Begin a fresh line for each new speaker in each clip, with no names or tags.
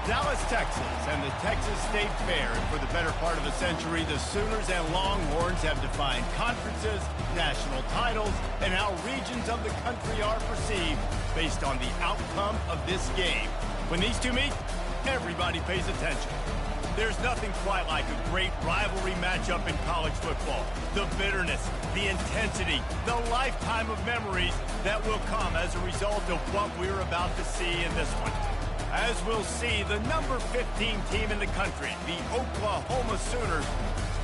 Dallas, Texas, and the Texas State Fair. And for the better part of a century, the Sooners and Longhorns have defined conferences, national titles, and how regions of the country are perceived based on the outcome of this game. When these two meet, everybody pays attention. There's nothing quite like a great rivalry matchup in college football. The bitterness, the intensity, the lifetime of memories that will come as a result of what we're about to see in this one. As we'll see, the number 15 team in the country, the Oklahoma Sooners,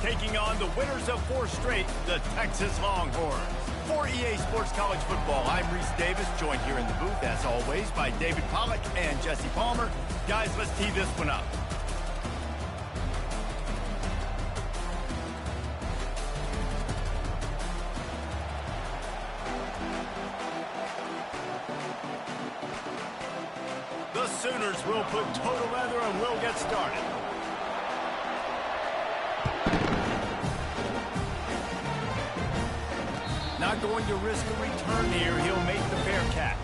taking on the winners of 4 straight, the Texas Longhorns. For EA Sports College Football, I'm Reese Davis, joined here in the booth, as always, by David Pollack and Jesse Palmer. Guys, let's tee this one up. The Sooners will put total leather and we'll get started. Not going to risk a return here. He'll make the fair catch.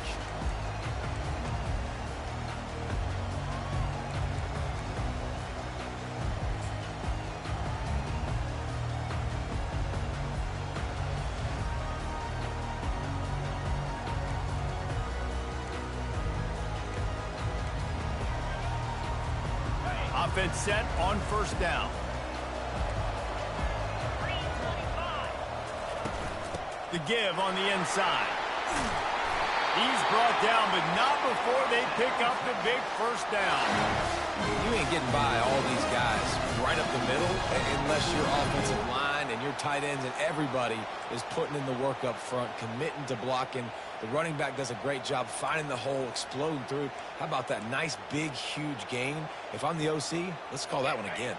Offense set on first down. The give on the inside. He's brought down, but not before they pick up the big first down.
You ain't getting by all these guys right up the middle unless your offensive line and your tight ends and everybody is putting in the work up front, committing to blocking. The running back does a great job finding the hole, exploding through. How about that nice, big, huge gain? If I'm the OC, let's call that one again.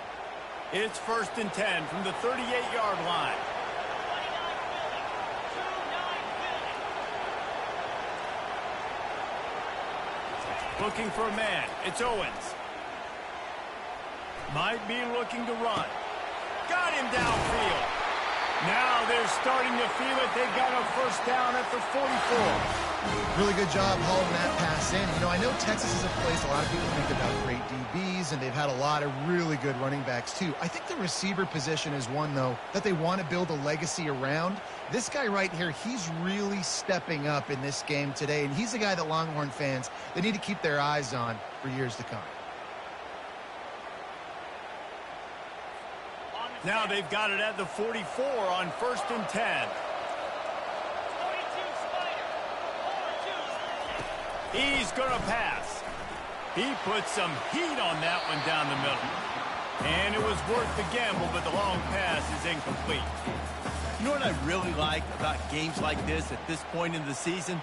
It's 1st and 10 from the 38-yard line. Looking for a man. It's Owens. Might be looking to run. Got him downfield. Now they're starting to feel it. They've got a first down at the 44.
Really good job hauling that pass in. You know, I know Texas is a place a lot of people think about great DBs, and they've had a lot of really good running backs too. I think the receiver position is one, though, that they want to build a legacy around. This guy right here, he's really stepping up in this game today, and he's a guy that Longhorn fans, they need to keep their eyes on for years to come.
Now they've got it at the 44 on 1st and 10. He's going to pass. He put some heat on that one down the middle. And it was worth the gamble, but the long pass is incomplete.
You know what I really like about games like this at this point in the season?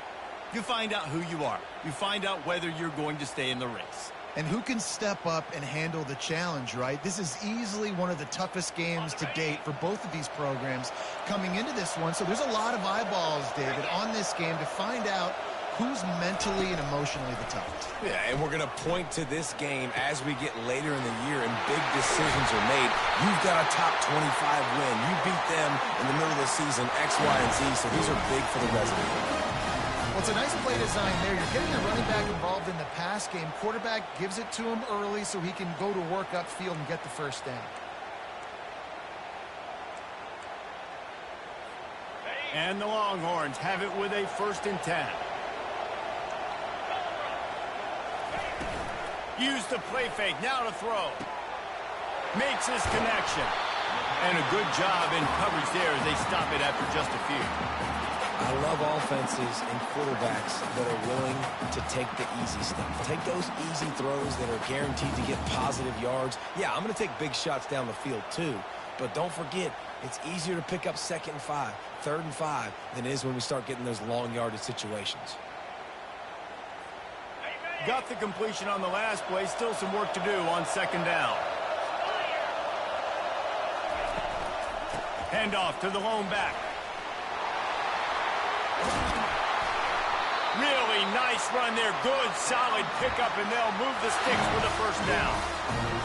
You find out who you are. You find out whether you're going to stay in the race.
And who can step up and handle the challenge, right? This is easily one of the toughest games to date for both of these programs coming into this one. So there's a lot of eyeballs, David, on this game to find out who's mentally and emotionally the toughest.
Yeah, and we're going to point to this game as we get later in the year and big decisions are made. You've got a top 25 win. You beat them in the middle of the season, X, Y, and Z, so these are big for the resident.
Well, it's a nice play design there. You're getting the running back involved in the pass game. Quarterback gives it to him early so he can go to work upfield and get the first down.
And the Longhorns have it with a 1st and 10. Use the play fake, now to throw. Makes his connection. And a good job in coverage there as they stop it after just a few.
I love offenses and quarterbacks that are willing to take the easy stuff. Take those easy throws that are guaranteed to get positive yards. Yeah, I'm going to take big shots down the field too. But don't forget, it's easier to pick up 2nd and 5, 3rd and 5 than it is when we start getting those long yardage situations.
Got the completion on the last play. Still some work to do on 2nd down. Handoff to the lone back. Really nice run there. Good, solid pickup, and they'll move the sticks for the first down.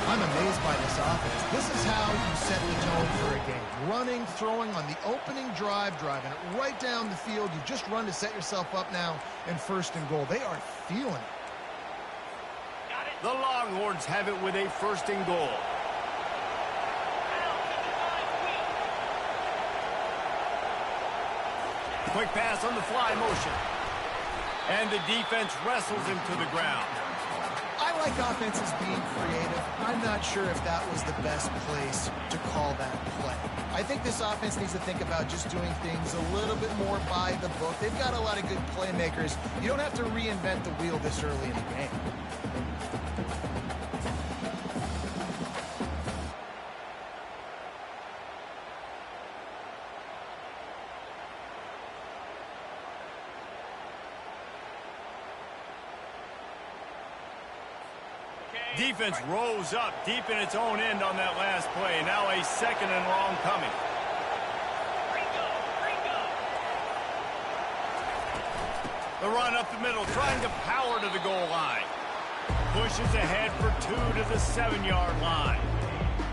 I'm amazed by this offense. This is how you set the tone for a game. Running, throwing on the opening drive, driving it right down the field. You just run to set yourself up now in 1st and goal. They are feeling it.
The Longhorns have it with a 1st and goal. Quick pass on the fly motion. And the defense wrestles him to the ground.
I like offenses being creative. I'm not sure if that was the best place to call that play. I think this offense needs to think about just doing things a little bit more by the book. They've got a lot of good playmakers. You don't have to reinvent the wheel this early in the game.
Defense rose up deep in its own end on that last play. Now a 2nd and long coming. The run up the middle, trying to power to the goal line. Pushes ahead for 2 to the 7-yard line.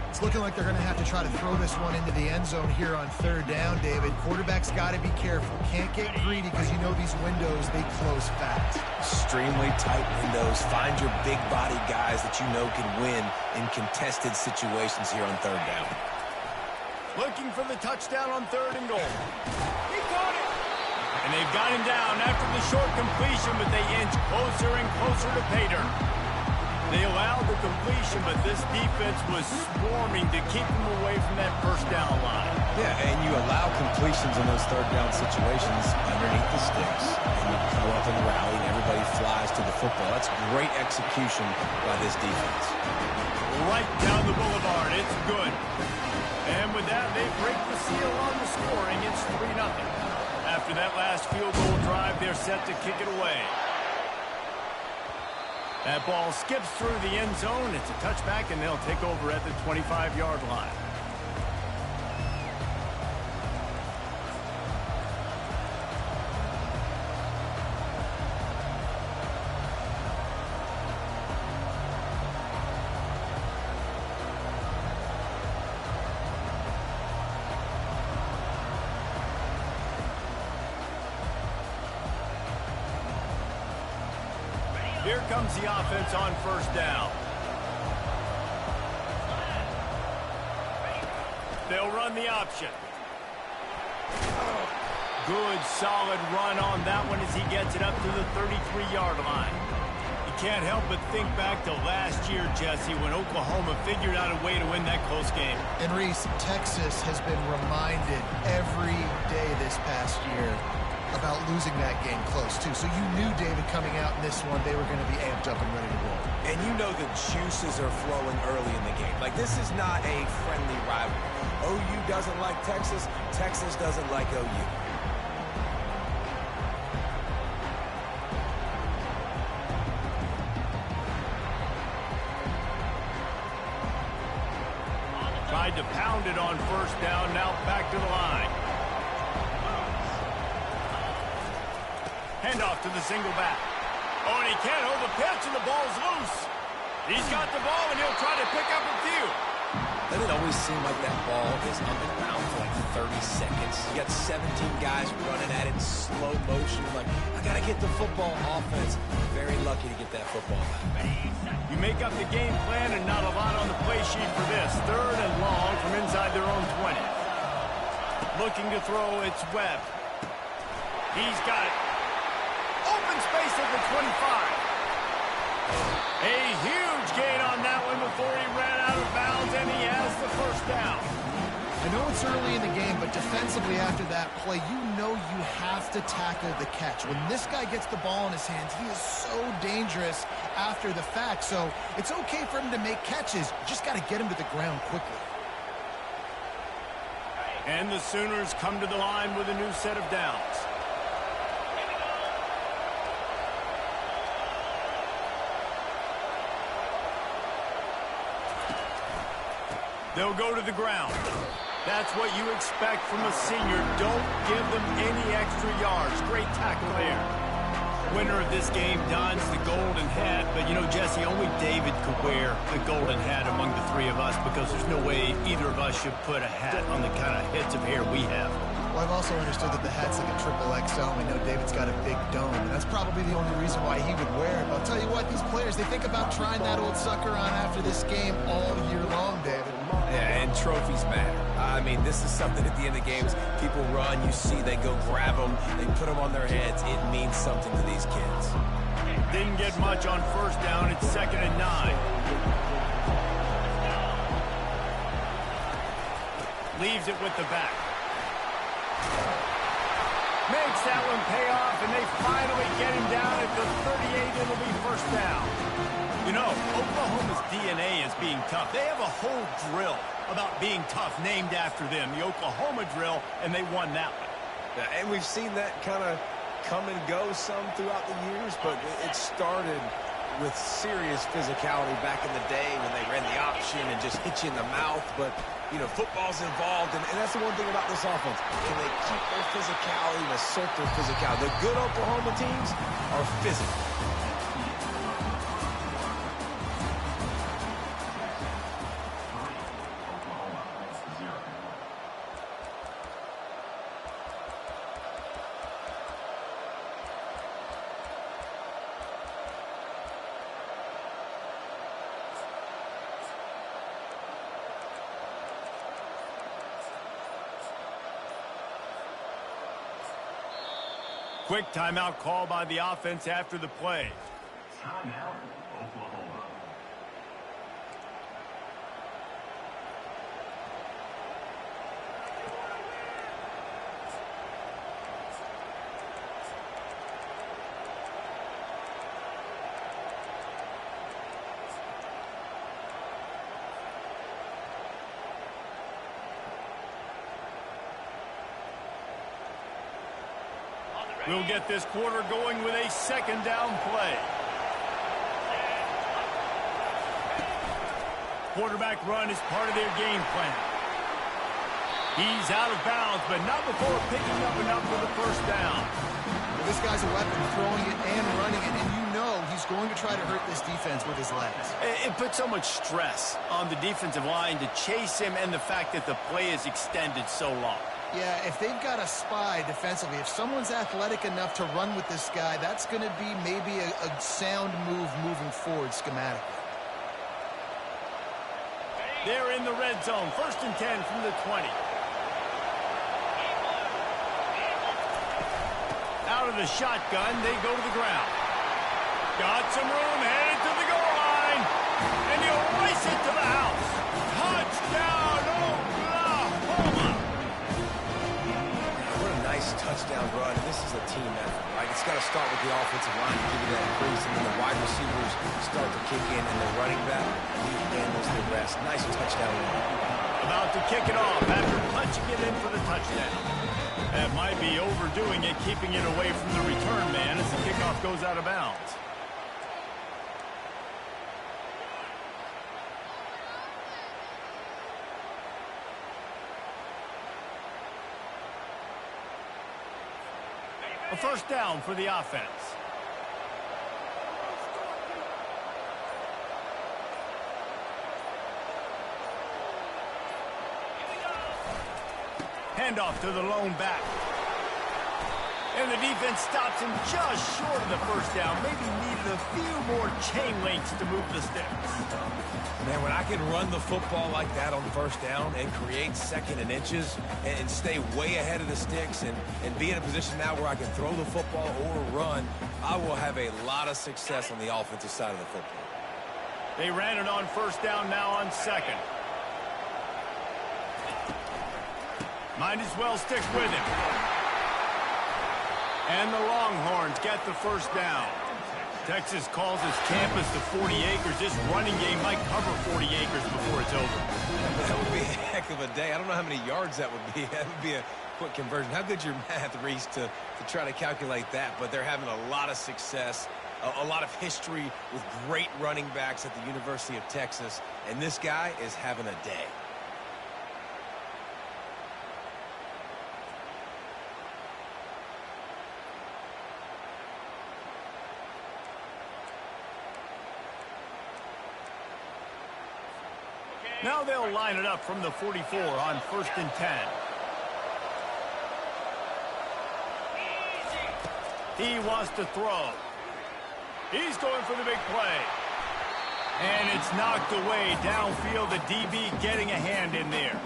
It's looking like they're going to have to try to throw this one into the end zone here on 3rd down, David. Quarterback's got to be careful. Can't get greedy because you know these windows, they close fast.
Extremely tight windows. Find your big body guys that you know can win in contested situations here on 3rd down.
Looking for the touchdown on 3rd and goal. He caught it! And they've got him down after the short completion, but they inch closer and closer to pay dirt. They allowed the completion, but this defense was swarming to keep them away from that 1st down line.
Yeah, and you allow completions in those 3rd down situations underneath the sticks, and you come up and rally, and everybody flies to the football. That's great execution by this defense.
Right down the boulevard. It's good. And with that, they break the seal on the scoring. It's 3-0. After that last field goal drive, they're set to kick it away. That ball skips through the end zone. It's a touchback, and they'll take over at the 25-yard line. Here comes the offense on 1st down. They'll run the option. Good, solid run on that one as he gets it up to the 33-yard line. You can't help but think back to last year, Jesse, when Oklahoma figured out a way to win that close game.
And Reese, Texas has been reminded every day this past year about losing that game close, too. So you knew, David, coming out in this one, they were going to be amped up and ready to roll.
And you know the juices are flowing early in the game. Like, this is not a friendly rivalry. OU doesn't like Texas. Texas doesn't like OU.
Tried to pound it on 1st down, now back to the line. Handoff to the single back. Oh, and he can't hold the pitch, and the ball's loose. He's got the ball, and he'll try to pick up a few.
Doesn't it always seem like that ball is on the ground for like 30 seconds? You got 17 guys running at it in slow motion. Like, I got to get the football. Offense, very lucky to get that football back.
You make up the game plan, and not a lot on the play sheet for this. 3rd and long from inside their own 20. Looking to throw, it's Webb. He's got it. Open space at the 25. A huge gain on that one before he ran out of bounds, and he has the 1st down.
I know it's early in the game, but defensively after that play, you know you have to tackle the catch. When this guy gets the ball in his hands, he is so dangerous after the fact. So it's okay for him to make catches. You just got to get him to the ground quickly.
And the Sooners come to the line with a new set of downs. They'll go to the ground. That's what you expect from a senior. Don't give them any extra yards. Great tackle there. Winner of this game dons the golden hat, but you know, Jesse, only David could wear the golden hat among the 3 of us because there's no way either of us should put a hat on the kind of heads of hair we have.
Well, I've also understood that the hat's like a triple XL. We know David's got a big dome, and that's probably the only reason why he would wear it. But I'll tell you what, these players, they think about trying that old sucker on after this game all year long, David.
Yeah, and trophies matter. I mean, this is something at the end of games. People run, you see, they go grab them, they put them on their heads. It means something to these kids.
Didn't get much on first down. It's 2nd and 9. Leaves it with the back. Makes that one pay off, and they finally get him down at the 38. It'll be first down. You know, Oklahoma's DNA is being tough. They have a whole drill about being tough named after them, the Oklahoma drill, and they won that one.
Yeah, and we've seen that kind of come and go some throughout the years, but it started with serious physicality back in the day when they ran the option and just hit you in the mouth. But, you know, football's involved, and that's the one thing about this offense. Can they keep their physicality and assert their physicality? The good Oklahoma teams are physical.
Quick timeout call by the offense after the play.
Timeout, Oklahoma.
We'll get this quarter going with a 2nd down play. Quarterback run is part of their game plan. He's out of bounds, but not before picking up enough for the first down.
Well, this guy's a weapon, throwing it and running it, and you know he's going to try to hurt this defense with his legs.
It puts so much stress on the defensive line to chase him, and the fact that the play is extended so long.
Yeah, if they've got a spy defensively, if someone's athletic enough to run with this guy, that's going to be maybe a sound move moving forward schematically.
They're in the red zone. 1st and 10 from the 20. Out of the shotgun, they go to the ground. Got some room, headed to the goal line. And he'll race it to the house. Touchdown, Oklahoma!
What a nice touchdown run. And this is a team effort, right? It's got to start with the offensive line to give you that increase, and then the wide receivers start to kick in, and the running back, he handles the rest. Nice touchdown run.
About to kick it off after punching it in for the touchdown. That might be overdoing it, keeping it away from the return man as the kickoff goes out of bounds. A first down for the offense. Handoff to the lone back. And the defense stops him just short of the first down. Maybe needed a few more chain links to move the sticks.
Man, when I can run the football like that on first down and create 2nd and inches and stay way ahead of the sticks and be in a position now where I can throw the football or run, I will have a lot of success on the offensive side of the football.
They ran it on first down, now on 2nd. Might as well stick with him. And the Longhorns get the first down. Texas calls his campus to 40 acres. This running game might cover 40 acres before it's over.
That would be a heck of a day. I don't know how many yards that would be. That would be a quick conversion. How good's your math, Reese, to try to calculate that? But they're having a lot of success, a lot of history with great running backs at the University of Texas. And this guy is having a day.
Now they'll line it up from the 44 on 1st and 10. He wants to throw. He's going for the big play. And it's knocked away downfield. The DB getting a hand in there.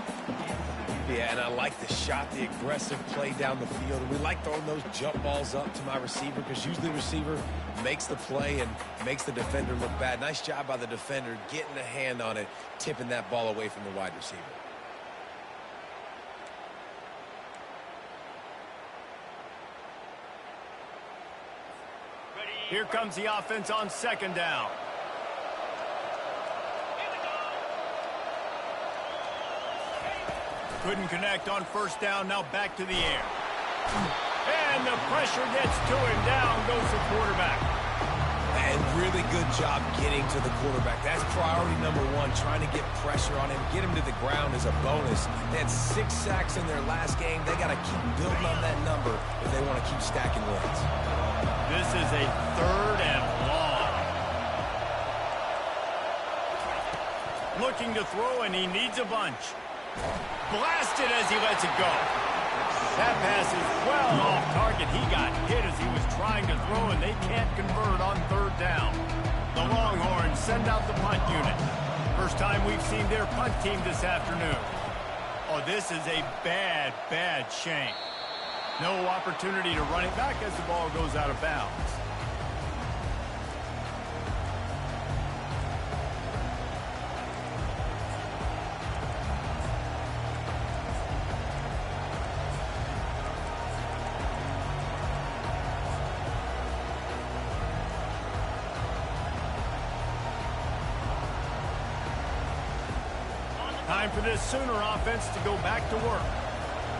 Yeah, and I like the shot, the aggressive play down the field. And we like throwing those jump balls up to my receiver because usually the receiver makes the play and makes the defender look bad. Nice job by the defender getting a hand on it, tipping that ball away from the wide receiver.
Here comes the offense on second down. Couldn't connect on first down. Now back to the air. And the pressure gets to him. Down goes the quarterback.
And really good job getting to the quarterback. That's priority number one, trying to get pressure on him. Get him to the ground as a bonus. They had 6 sacks in their last game. They got to keep building on that number if they want to keep stacking wins.
This is a 3rd and long. Looking to throw, and he needs a bunch. Blasted as he lets it go. That pass is well off target. He got hit as he was trying to throw, and they can't convert on 3rd down. The Longhorns send out the punt unit. First time we've seen their punt team this afternoon. Oh, this is a bad, bad shame. No opportunity to run it back as the ball goes out of bounds. Time for this Sooner offense to go back to work.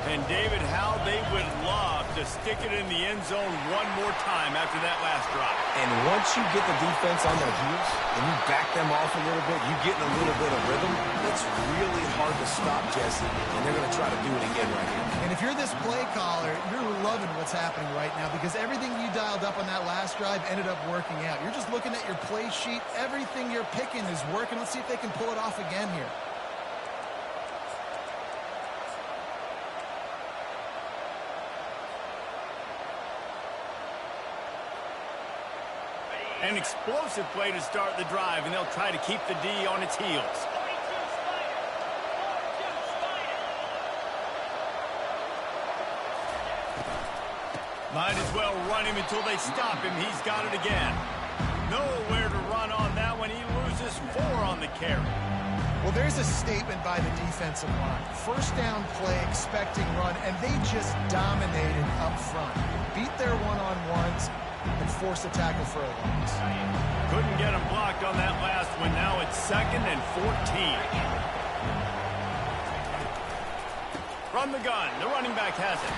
And David, how they would love to stick it in the end zone one more time after that last drive.
And once you get the defense on their heels and you back them off a little bit, you get in a little bit of rhythm, it's really hard to stop, Jesse, and they're going to try to do it again right here.
And if you're this play caller, you're loving what's happening right now because everything you dialed up on that last drive ended up working out. You're just looking at your play sheet. Everything you're picking is working. Let's see if they can pull it off again here.
An explosive play to start the drive, and they'll try to keep the D on its heels. Might as well run him until they stop him. He's got it again. Nowhere to run on that one. He loses 4 on the carry.
Well, there's a statement by the defensive line. First down play, expecting run, and they just dominated up front. Beat their one-on-ones and force a tackle for a loss.
Couldn't get him blocked on that last one. Now it's 2nd and 14. From the gun, the running back has it.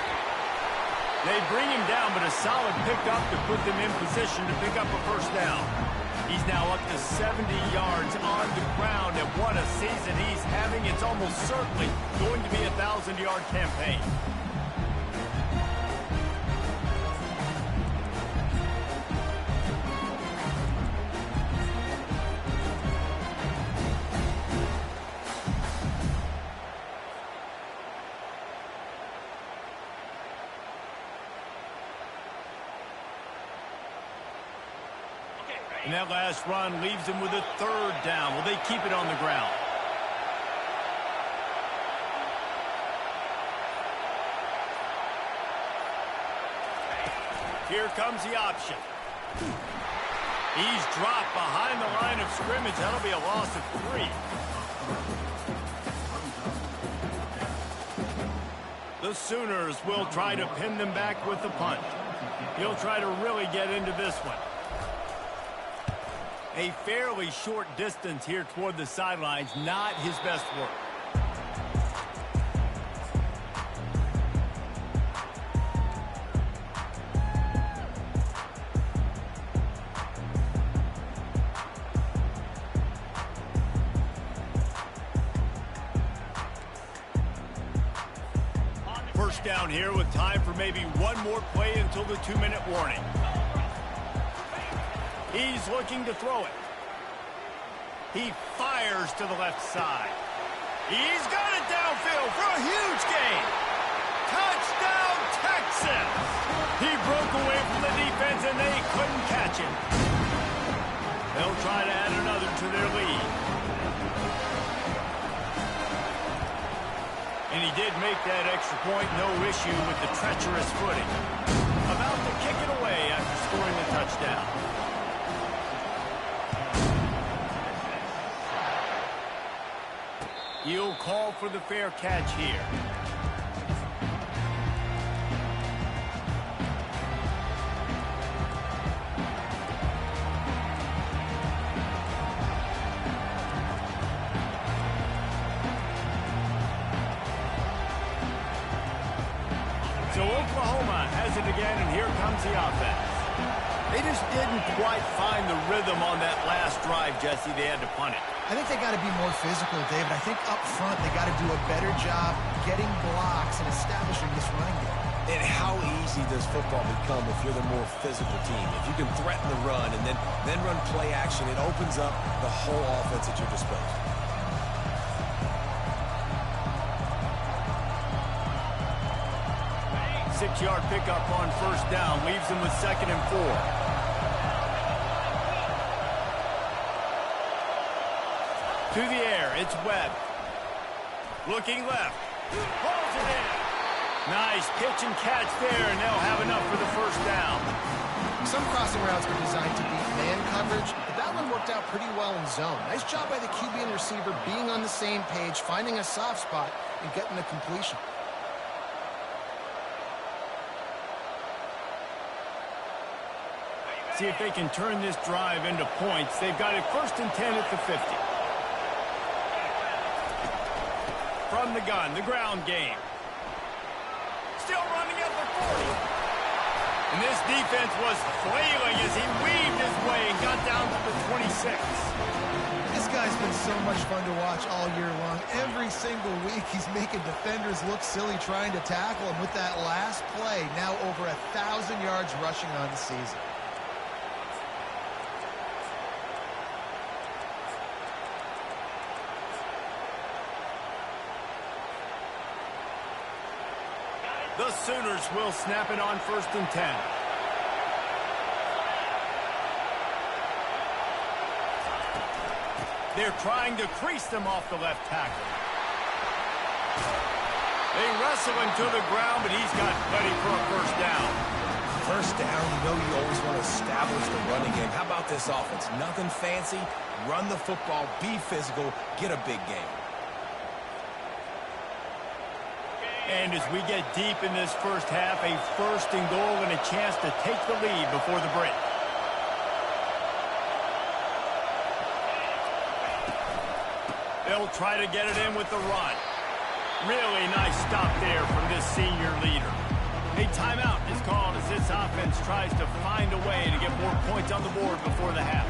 They bring him down, but a solid pickup to put them in position to pick up a first down. He's now up to 70 yards on the ground, and what a season he's having. It's almost certainly going to be a 1,000-yard campaign. And that last run leaves them with a 3rd down. Will they keep it on the ground? Here comes the option. He's dropped behind the line of scrimmage. That'll be a loss of 3. The Sooners will try to pin them back with the punt. He'll try to really get into this one. A fairly short distance here toward the sidelines, not his best work. First down here with time for maybe one more play until the 2-minute warning. He's looking to throw it. He fires to the left side. He's got it downfield for a huge gain. Touchdown, Texas! He broke away from the defense catch it. They'll try to add another to their lead. And he did make that extra point, no issue with the treacherous footing. About to kick it away after scoring the touchdown. He'll call for the fair catch here. So Oklahoma has it again, and here comes the offense. They just didn't quite find the rhythm on that last drive, Jesse. They had to punt it.
I think they got to be more physical, David. I think up front they got to do a better job getting blocks and establishing this running game.
And how easy does football become if you're the more physical team? If you can threaten the run and then run play action, it opens up the whole offense at your disposal.
6-yard pickup on first down. Leaves them with 2nd and 4. To the air, it's Webb. Looking left. Pulls it in. Nice pitch and catch there, and they'll have enough for the first down.
Some crossing routes are designed to beat man coverage, but that one worked out pretty well in zone. Nice job by the QB and receiver being on the same page, finding a soft spot, and getting the completion.
See if they can turn this drive into points. They've got it 1st and 10 at the 50. From the gun, the ground game. Still running at the 40. And this defense was flailing as he weaved his way and got down to the 26.
This guy's been so much fun to watch all year long. Every single week he's making defenders look silly trying to tackle him with that last play. Now over 1,000 yards rushing on the season.
The Sooners will snap it on 1st and 10. They're trying to crease them off the left tackle. They wrestle him to the ground, but he's got plenty for a first down.
First down, you know you always want to establish the running game. How about this offense? Nothing fancy. Run the football, be physical, get a big game.
And as we get deep in this first half, a 1st and goal and a chance to take the lead before the break. They'll try to get it in with the run. Really nice stop there from this senior leader. A timeout is called as this offense tries to find a way to get more points on the board before the half.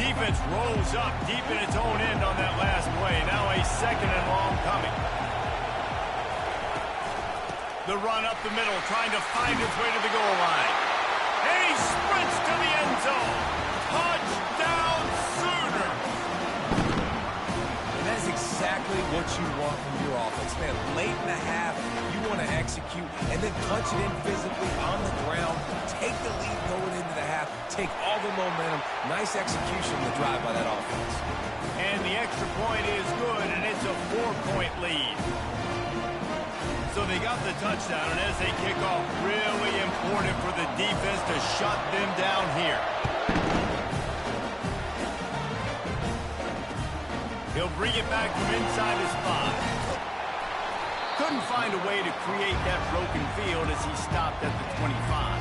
Defense rolls up deep in its own end on that last play. Now a 2nd and long coming. The run up the middle, trying to find its way to the goal line. And he sprints to the end zone. Touchdown, Sooner!
And that's exactly what you want from your offense, man. Late in the half, you want to execute and then punch it in physically on the ground. Take the lead going into the half. Take all the momentum. Nice execution of the drive by that offense.
And the extra point is good, and it's a 4-point lead. So they got the touchdown, and as they kick off, really important for the defense to shut them down here. He'll bring it back from inside his 5. Couldn't find a way to create that broken field as he stopped at the 25.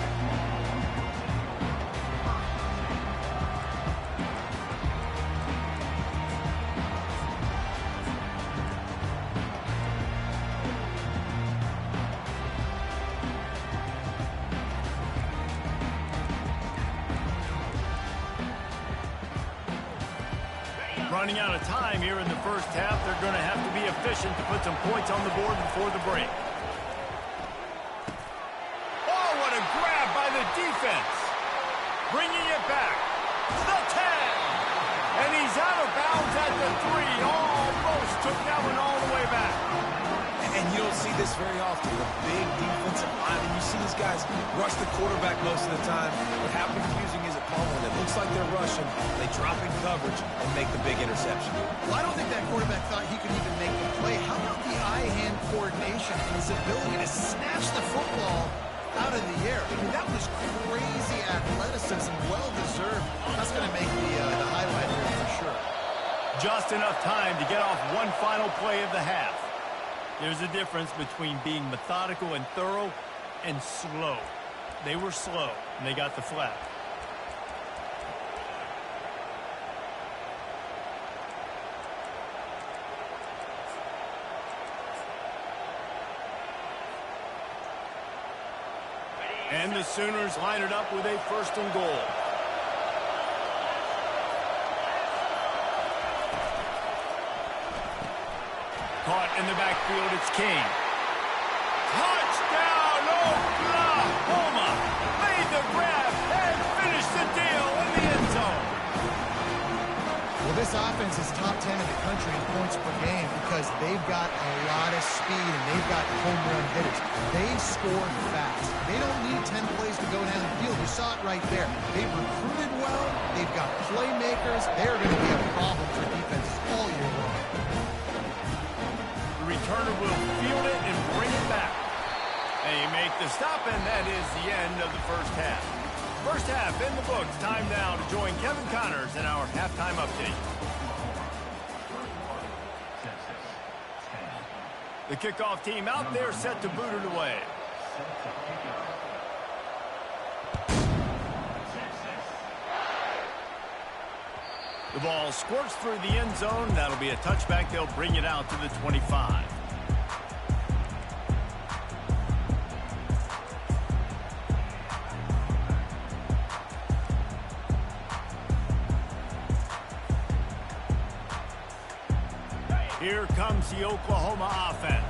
Running out of time here in the first half. They're going to have to be efficient to put some points on the board before the break. Oh, what a grab by the defense. Bringing it back to the 10. And he's out Jones at the 3. Almost took that one all the way back.
And you don't see this very often. The big defensive line, and you see these guys rush the quarterback most of the time. What happens using his opponent, it looks like they're rushing. They drop in coverage and make the big interception.
Well, I don't think that quarterback thought he could even make the play. How about the eye-hand coordination and his ability to snatch the football out of the air? I mean, that was crazy athleticism, well-deserved. That's going to make the highlight here for sure.
Just enough time to get off one final play of the half. There's a difference between being methodical and thorough and slow. They were slow, and they got the flag. And the Sooners line it up with a 1st and goal. Caught in the backfield, it's King. Touchdown, Oklahoma! Made the grab and finished the deal in the end zone.
Well, this offense is top 10 in the country in points per game because they've got a lot of speed and they've got home run hitters. They score fast. They don't need 10 plays to go down the field. You saw it right there. They've recruited well. They've got playmakers. They're going to be a problem for defenses all year long.
The returner will field it and bring it back. They make the stop, and that is the end of the first half. First half in the books. Time now to join Kevin Connors in our halftime update. The kickoff team out there set to boot it away. The ball squirts through the end zone. That'll be a touchback. They'll bring it out to the 25. Here comes the Oklahoma offense.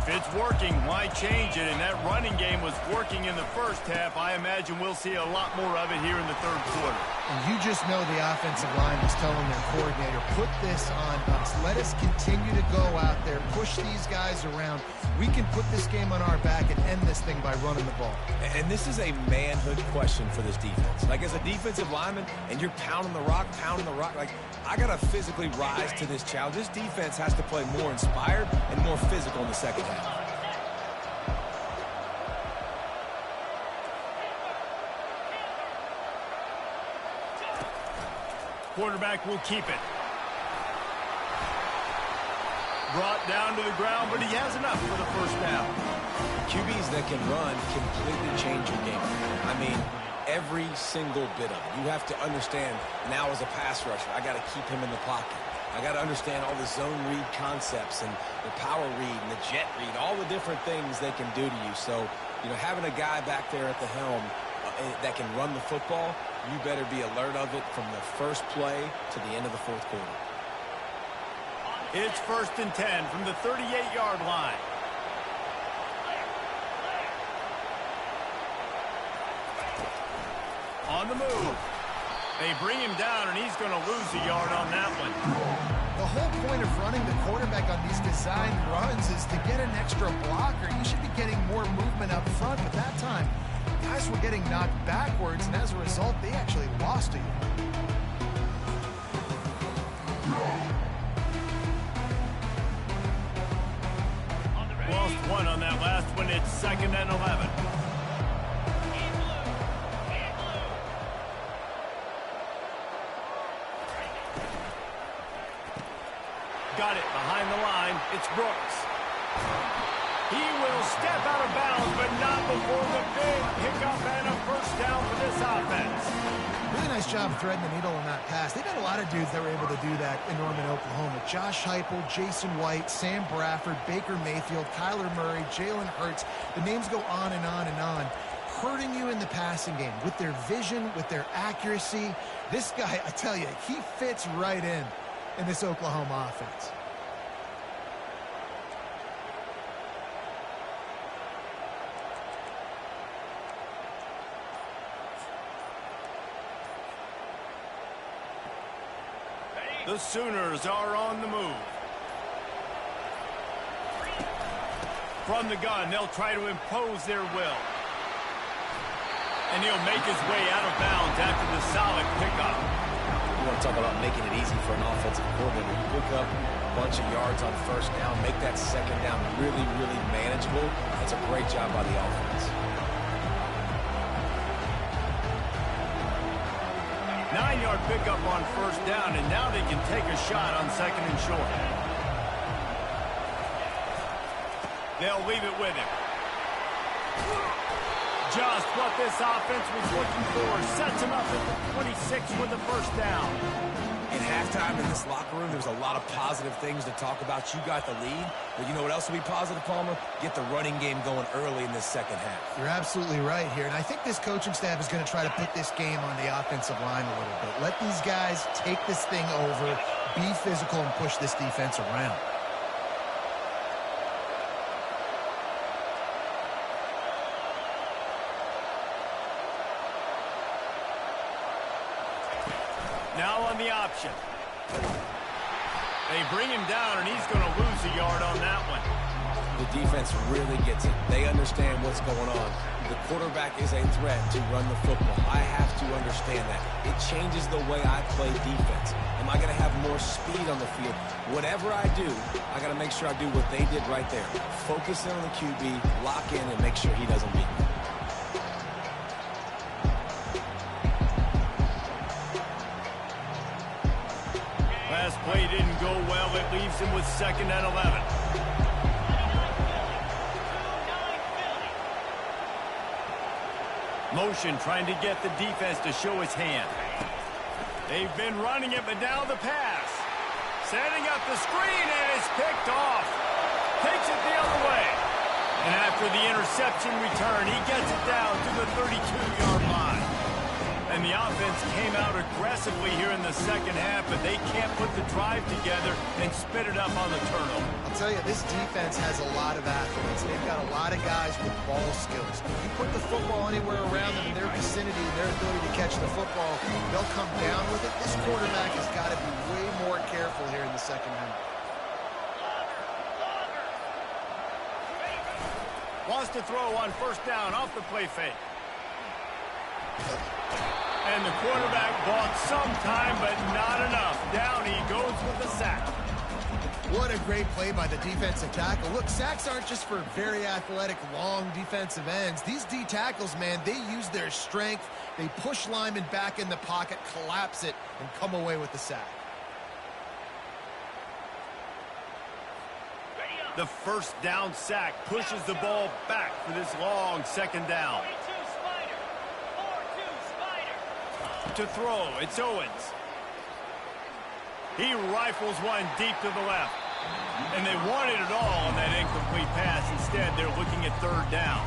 If it's working, why change it? And that running game was working in the first half. I imagine we'll see a lot more of it here in the 3rd quarter.
And you just know the offensive line is telling their coordinator, put this on us. Let us continue to go out there, push these guys around. We can put this game on our back and end this thing by running the ball.
And this is a manhood question for this defense. Like, as a defensive lineman, and you're pounding the rock, like, I got to physically rise to this challenge. This defense has to play more inspired and more physical in the second half.
Quarterback will keep it. Brought down to the ground, but he has enough for the first down.
QBs that can run completely change your game. I mean, every single bit of it. You have to understand now as a pass rusher, I got to keep him in the pocket. I got to understand all the zone read concepts and the power read and the jet read, all the different things they can do to you. So, you know, having a guy back there at the helm that can run the football, you better be alert of it from the first play to the end of the 4th quarter.
It's 1st and 10 from the 38-yard line. On the move. They bring him down, and he's going to lose a yard on that one.
The whole point of running the quarterback on these design runs is to get an extra blocker. You should be getting more movement up front, but that time, guys were getting knocked backwards, and as a result, they actually lost a yard.
Lost one on that last one. It's 2nd and 11. Got it behind the line. It's Brooks. He will step out of bounds, but not before the big pickup and a first down for this offense.
Really nice job threading the needle on that pass. They've had a lot of dudes that were able to do that in Norman, Oklahoma. Josh Heupel, Jason White, Sam Bradford, Baker Mayfield, Kyler Murray, Jalen Hurts. The names go on and on and on. Hurting you in the passing game with their vision, with their accuracy. This guy, I tell you, he fits right in this Oklahoma offense.
The Sooners are on the move. From the gun, they'll try to impose their will. And he'll make his way out of bounds after the solid pickup.
You want to talk about making it easy for an offensive coordinator. You pick up a bunch of yards on first down, make that second down really, really manageable. That's a great job by the offense.
9-yard pickup on first down, and now they can take a shot on second and short. They'll leave it with him. Just what this offense was looking for. Sets him up at the 26 with the first down.
In halftime in this locker room, there's a lot of positive things to talk about. You got the lead, but you know what else will be positive, Palmer? Get the running game going early in this second half.
You're absolutely right here, and I think this coaching staff is going to try to put this game on the offensive line a little bit. Let these guys take this thing over, be physical, and push this defense around.
Now on the option. They bring him down, and he's going to lose a yard on that one.
The defense really gets it. They understand what's going on. The quarterback is a threat to run the football. I have to understand that. It changes the way I play defense. Am I going to have more speed on the field? Whatever I do, I got to make sure I do what they did right there. Focus in on the QB, lock in, and make sure he doesn't beat me.
Last play didn't go well. It leaves him with 2nd and 11. Motion trying to get the defense to show his hand. They've been running it, but now the pass. Setting up the screen, and it's picked off. Takes it the other way. And after the interception return, he gets it down to the 32-yard line. And the offense came out aggressively here in the second half, but they can't put the drive together and spit it up on the turnover.
I'll tell you, this defense has a lot of athletes. They've got a lot of guys with ball skills. If you put the football anywhere around them in their vicinity and their ability to catch the football, they'll come down with it. This quarterback has got to be way more careful here in the second half.
Wants to throw on first down off the play fake. And the quarterback bought some time, but not enough. Down he goes with the sack.
What a great play by the defensive tackle. Look, sacks aren't just for very athletic, long defensive ends. These D tackles, man, they use their strength. They push linemen back in the pocket, collapse it, and come away with the sack.
The first down sack pushes the ball back for this long second down. To throw, it's Owens. He rifles one deep to the left. And they wanted it all on that incomplete pass. Instead, they're looking at third down.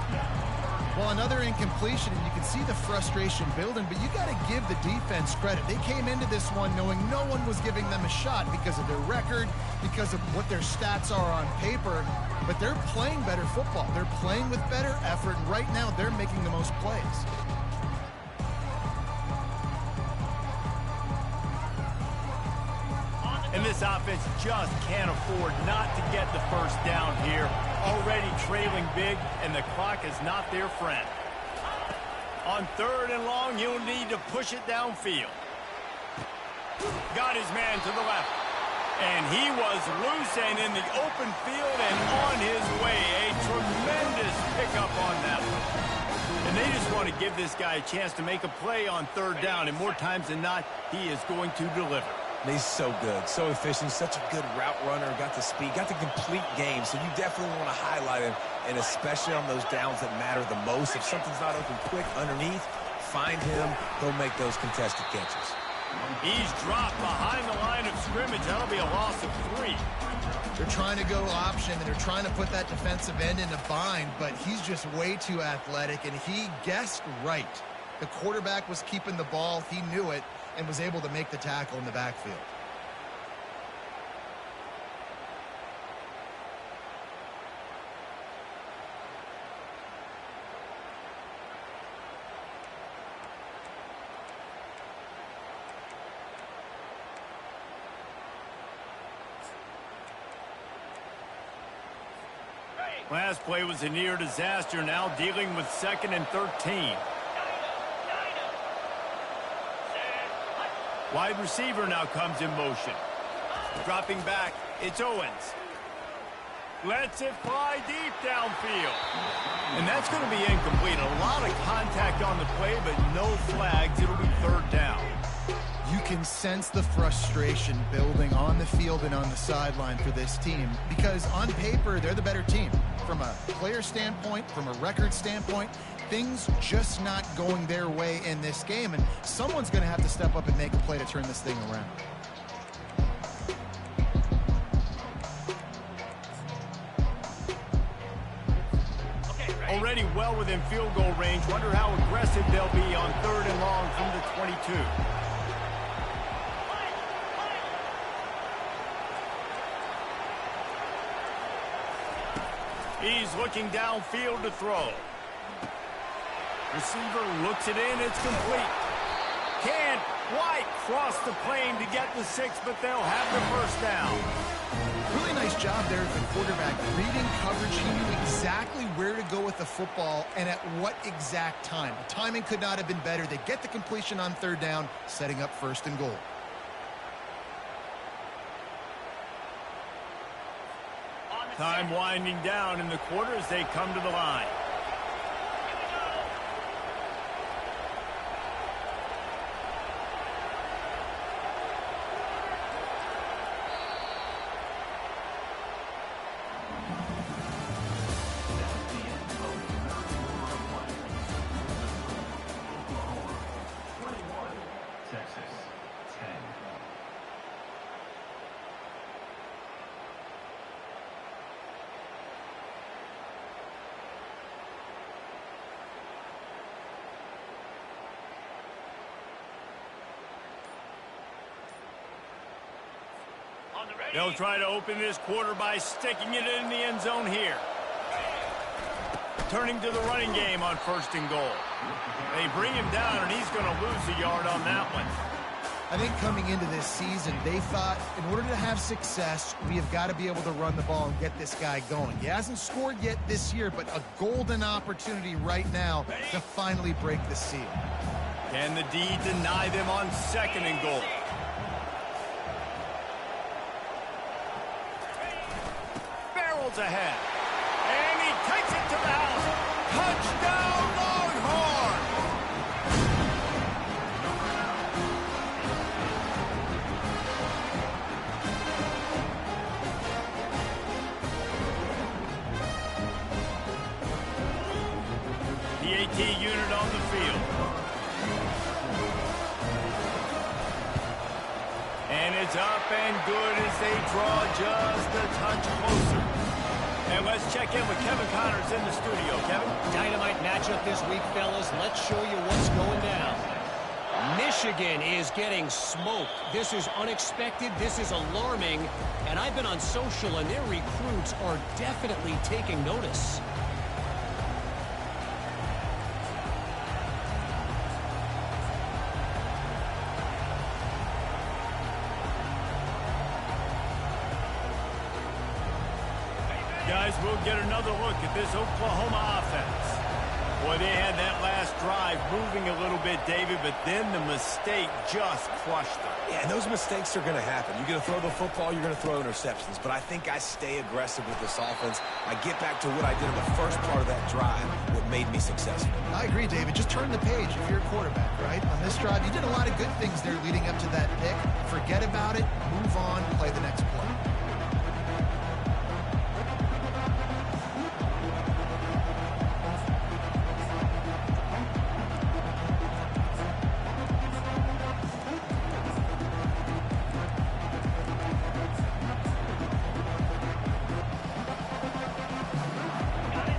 Well, another incompletion, and you can see the frustration building, but you got to give the defense credit. They came into this one knowing no one was giving them a shot because of their record, because of what their stats are on paper, but they're playing better football. They're playing with better effort, and right now they're making the most plays.
And this offense just can't afford not to get the first down here. Already trailing big, and the clock is not their friend. On third and long, he'll need to push it downfield. Got his man to the left. And he was loose and in the open field and on his way. A tremendous pickup on that one. And they just want to give this guy a chance to make a play on third down. And more times than not, he is going to deliver.
He's so good, so efficient, such a good route runner, got the speed, got the complete game, so you definitely want to highlight him, and especially on those downs that matter the most. If something's not open quick underneath, find him, he'll make those contested catches.
He's dropped behind the line of scrimmage. That'll be a loss of 3.
They're trying to go option, and they're trying to put that defensive end in a bind, but he's just way too athletic, and he guessed right. The quarterback was keeping the ball, he knew it, and was able to make the tackle in the backfield.
Last play was a near disaster, now dealing with 2nd and 13. Wide receiver now comes in motion. Dropping back, it's Owens. Lets it fly deep downfield. And that's going to be incomplete. A lot of contact on the play, but no flags. It'll be 3rd down.
You can sense the frustration building on the field and on the sideline for this team because on paper, they're the better team. From a player standpoint, from a record standpoint, things just not going their way in this game, and someone's going to have to step up and make a play to turn this thing around.
Already well within field goal range. Wonder how aggressive they'll be on 3rd and long from the 22. He's looking downfield to throw. Receiver looks it in. It's complete. Can't quite cross the plane to get the 6, but they'll have the 1st down.
Really nice job there as the quarterback. Reading coverage, he knew exactly where to go with the football and at what exact time. The timing could not have been better. They get the completion on 3rd down, setting up 1st and goal.
Time winding down in the quarter as they come to the line.
Texas, 10.
They'll try to open this quarter by sticking it in the end zone here. Turning to the running game on 1st and goal. They bring him down, and he's going to lose a yard on that one.
I think coming into this season, they thought in order to have success, we have got to be able to run the ball and get this guy going. He hasn't scored yet this year, but a golden opportunity right now to finally break the seal.
Can the D deny them on 2nd and goal? Barrels ahead. And he takes it to the house. Touchdown, Longhorn! The AT unit on the field. And it's up and good as they draw just a touch closer. And let's check in with Kevin Connors in the studio. Kevin?
Dynamite matchup this week, fellas. Let's show you what's going down. Michigan is getting smoked. This is unexpected. This is alarming. And I've been on social, and their recruits are definitely taking notice.
Guys, we'll get another look at this Oklahoma offense. Boy, they had that last drive moving a little bit, David, but then the mistake just crushed them.
Yeah, and those mistakes are going to happen. You're going to throw the football, you're going to throw interceptions. But I think I stay aggressive with this offense. I get back to what I did in the first part of that drive, what made me successful.
I agree, David. Just turn the page if you're a quarterback, right? On this drive, you did a lot of good things there leading up to that pick. Forget about it, move on, play the next play.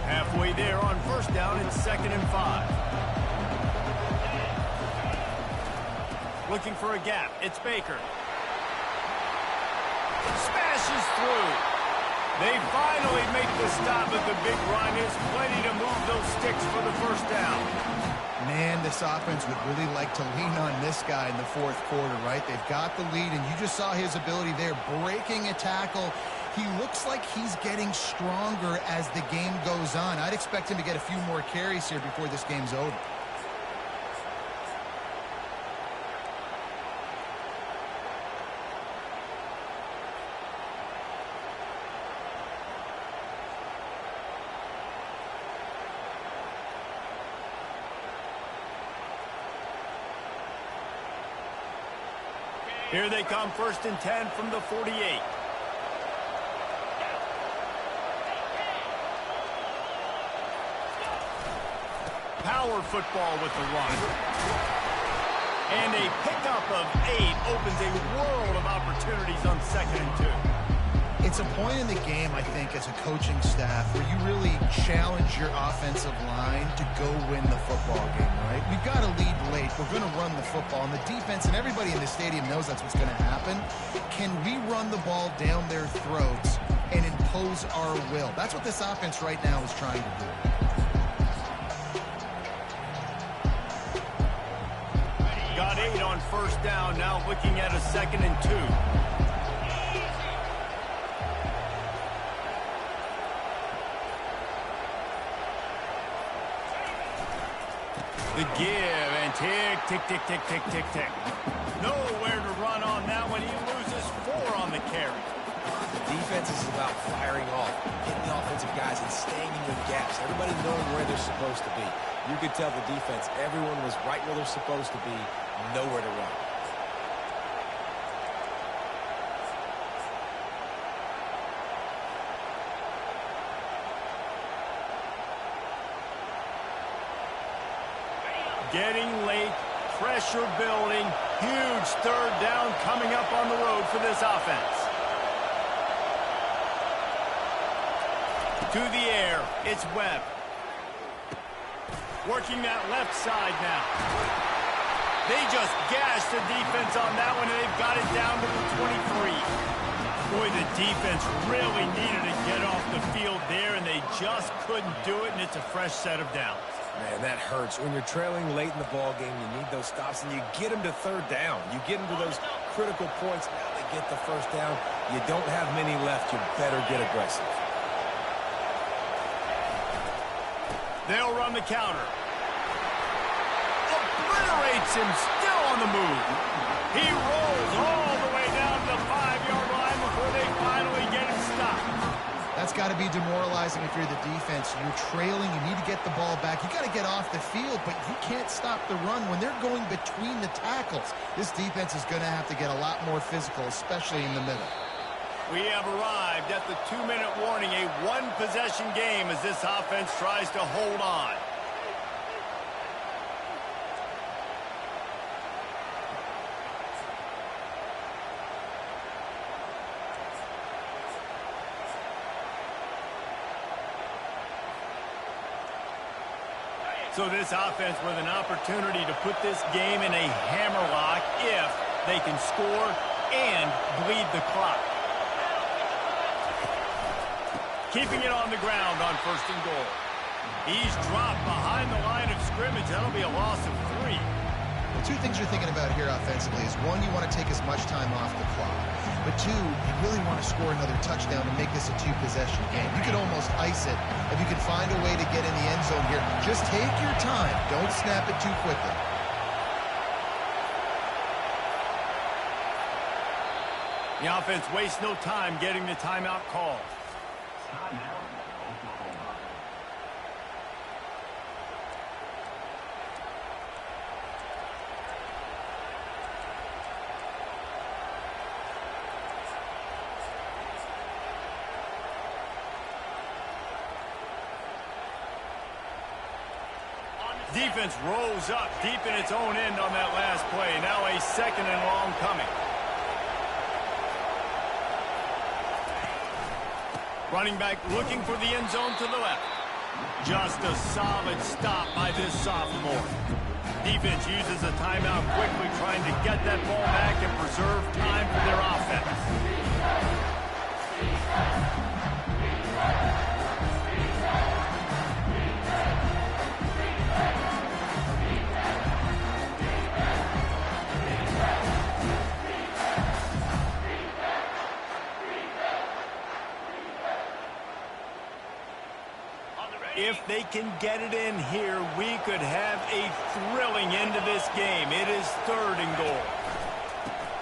Halfway there on 1st down, it's 2nd and 5. Looking for a gap. It's Baker. Smashes through. They finally make the stop, but the big run is plenty to move those sticks for the 1st down.
Man, this offense would really like to lean on this guy in the 4th quarter, right? They've got the lead, and you just saw his ability there, breaking a tackle. He looks like he's getting stronger as the game goes on. I'd expect him to get a few more carries here before this game's over.
Here they come, 1st and 10 from the 48. Power football with the run. And a pickup of 8 opens a world of opportunities on 2nd and 2.
It's a point in the game, I think, as a coaching staff where you really challenge your offensive line to go win the football game, right? We've got to lead late. We're going to run the football. And the defense and everybody in the stadium knows that's what's going to happen. Can we run the ball down their throats and impose our will? That's what this offense right now is trying to do.
Got 8 on 1st down, now looking at a 2nd and 2. The give and tick, tick, tick, tick, tick, tick, tick. Nowhere to run on that one. He loses 4 on the carry.
Defense is about firing off, hitting the offensive guys, and staying in your gaps. Everybody knowing where they're supposed to be. You could tell the defense, everyone was right where they're supposed to be, nowhere to run.
Getting late, pressure building, huge 3rd down coming up on the road for this offense. To the air, it's Webb. Working that left side now. They just gashed the defense on that one, and they've got it down to the 23. Boy, the defense really needed to get off the field there, and they just couldn't do it, and it's a fresh set of downs.
Man, that hurts. When you're trailing late in the ball game, you need those stops, and you get them to 3rd down. You get them to those critical points. Now they get the 1st down. You don't have many left. You better get aggressive.
They'll run the counter. Obliterates him, still on the move. He rolls all the way down to the 5-yard line before they finally get him stopped.
That's got to be demoralizing if you're the defense. You're trailing. You need to get the ball back. You got to get off the field, but you can't stop the run when they're going between the tackles. This defense is going to have to get a lot more physical, especially in the middle.
We have arrived at the 2-minute warning, a 1-possession game as this offense tries to hold on. So this offense with an opportunity to put this game in a hammerlock if they can score and bleed the clock. Keeping it on the ground on 1st and goal. He's dropped behind the line of scrimmage. That'll be a loss of 3.
Well, 2 things you're thinking about here offensively is, 1, you want to take as much time off the clock. But 2, you really want to score another touchdown to make this a 2-possession game. You could almost ice it if you could find a way to get in the end zone here. Just take your time. Don't snap it too quickly.
The offense wastes no time getting the timeout call. Defense rolls up deep in its own end on that last play. Now a 2nd and long coming. Running back looking for the end zone to the left. Just a solid stop by this sophomore. Defense uses a timeout quickly, trying to get that ball back and preserve time for their offense. If they can get it in here, we could have a thrilling end to this game. It is 3rd and goal.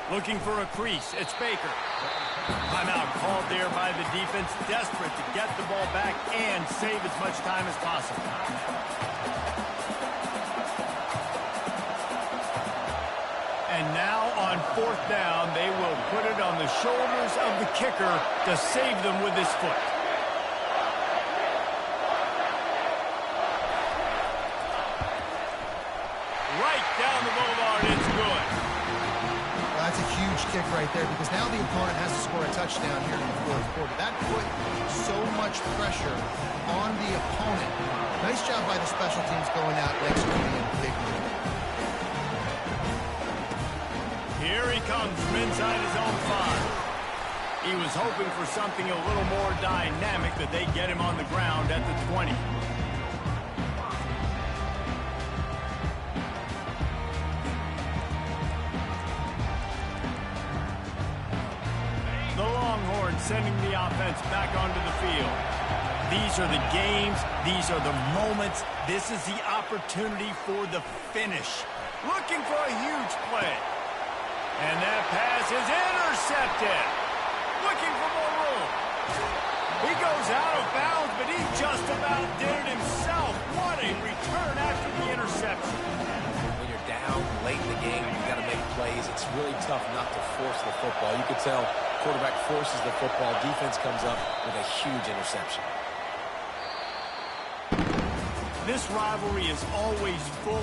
Looking for a crease. It's Baker. Timeout called there by the defense, desperate to get the ball back and save as much time as possible. And now on 4th down, they will put it on the shoulders of the kicker to save them with his foot. Right down the boulevard, it's good.
Well, that's a huge kick right there because now the opponent has to score a touchdown here in the 4th quarter. That put so much pressure on the opponent. Nice job by the special teams going out and executing a big move.
Here he comes from inside his own 5. He was hoping for something a little more dynamic, that they get him on the ground at the 20. The Longhorns sending the offense back onto the field. These are the games. These are the moments. This is the opportunity for the finish. Looking for a huge play. And that pass is intercepted. Looking for more room. He goes out of bounds, but he just about did it himself. What a return after the interception.
When you're down late in the game, you got to make plays. It's really tough not to force the football. You could tell quarterback forces the football. Defense comes up with a huge interception.
This rivalry is always full